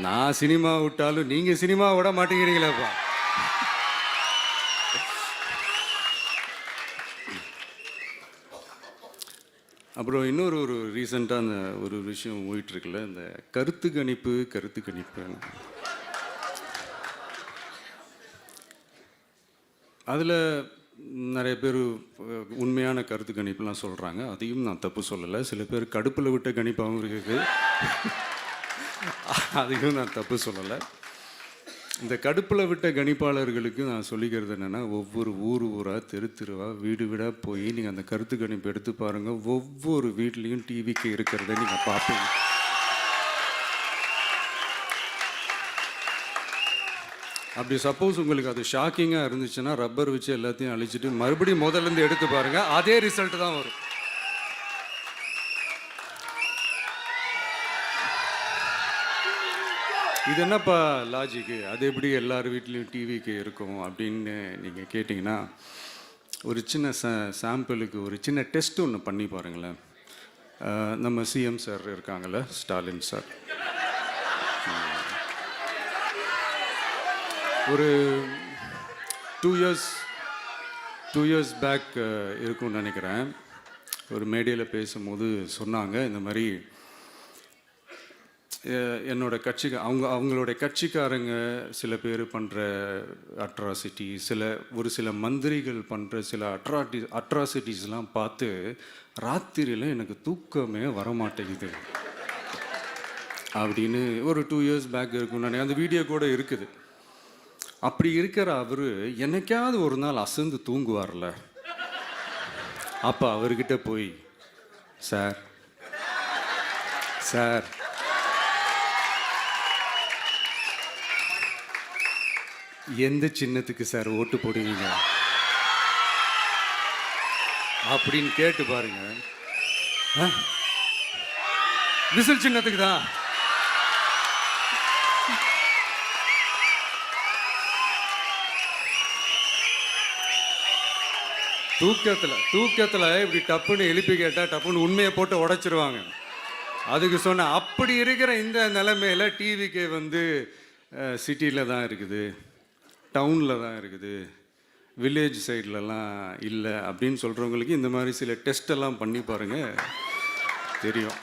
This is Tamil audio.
நான் சினிமா விட்டாலும் நீங்கள் சினிமா விட மாட்டேங்கிறீங்களேப்பா. அப்புறம் இன்னொரு ரீசெண்டாக அந்த ஒரு விஷயம் போயிட்டுருக்குல்ல, இந்த கருத்து கணிப்பு அதில் நிறைய பேர் உண்மையான கருத்து கணிப்புலாம் சொல்கிறாங்க. அதையும் நான் தப்பு சொல்லலை. சில பேர் கடுப்பில் விட்ட கணிப்பாகவும் இருக்குது. அதையும் நான் தப்பு சொல்லலை. இந்த கடுப்பில் விட்ட கணிப்பாளர்களுக்கு நான் சொல்லிக்கிறது என்னென்னா, ஒவ்வொரு ஊராக தெருவாக வீடு வீடாக போய் நீங்கள் அந்த கருத்து கணிப்பு எடுத்து பாருங்கள். ஒவ்வொரு வீட்லேயும் டிவிக்கு இருக்கிறத நீங்கள் பார்ப்பீங்க. அப்படி சப்போஸ் உங்களுக்கு அது ஷாக்கிங்காக இருந்துச்சுன்னா ரப்பர் வச்சு எல்லாத்தையும் அழிச்சிட்டு மறுபடியும் முதல்லேருந்து எடுத்து பாருங்கள், அதே ரிசல்ட் தான் வரும். இது என்னப்பா லாஜிக்கு, அது எப்படி எல்லார் வீட்லேயும் டிவிக்கு இருக்கும் அப்படின்னு நீங்கள் கேட்டிங்கன்னா, ஒரு சின்ன சாம்பிளுக்கு ஒரு சின்ன டெஸ்ட் ஒன்று பண்ணி பாருங்களேன். நம்ம சிஎம் சார் இருக்காங்கள்ல, ஸ்டாலின் சார், ஒரு 2 இயர்ஸ் பேக் இருக்கும்னு நினைக்கிறேன். ஒரு மேடையில் பேசும்போது சொன்னாங்க, இந்த மாதிரி என்னோடய கட்சிக்கு அவங்களுடைய கட்சிக்காரங்க சில பேர் பண்ணுற அட்ராசிட்டி, ஒரு சில மந்திரிகள் பண்ணுற சில அட்ராசிட்டிஸ்லாம் பார்த்து ராத்திரியில் எனக்கு தூக்கமே வரமாட்டேங்குது அப்படின்னு ஒரு 2 இயர்ஸ் பேக் இருக்குன்னு அந்த வீடியோ கூட இருக்குது. அப்படி இருக்கிற அவர் என்னைக்காவது ஒரு நாள் அசந்து தூங்குவார்ல, அப்போ அவர்கிட்ட போய், சார் எந்த சின்னத்துக்கு சார் ஓட்டு போடுவீங்க அப்படின்னு கேட்டு பாருங்க. விசில் சின்னத்துக்கு தான். தூக்கத்தில் இப்படி டப்புன்னு எழுப்பி கேட்டால் டப்புன்னு உண்மையை போட்டு உடைச்சிருவாங்க. அதுக்கு சொன்ன அப்படி இருக்கிற இந்த நிலைமையில டிவிக்கு வந்து சிட்டியில் தான் இருக்குது, டவுனில் தான் இருக்குது, வில்லேஜ் சைட்லலாம் இல்லை அப்படின்னு சொல்கிறவங்களுக்கு இந்த மாதிரி சில டெஸ்டெல்லாம் பண்ணி பாருங்கள், தெரியும்.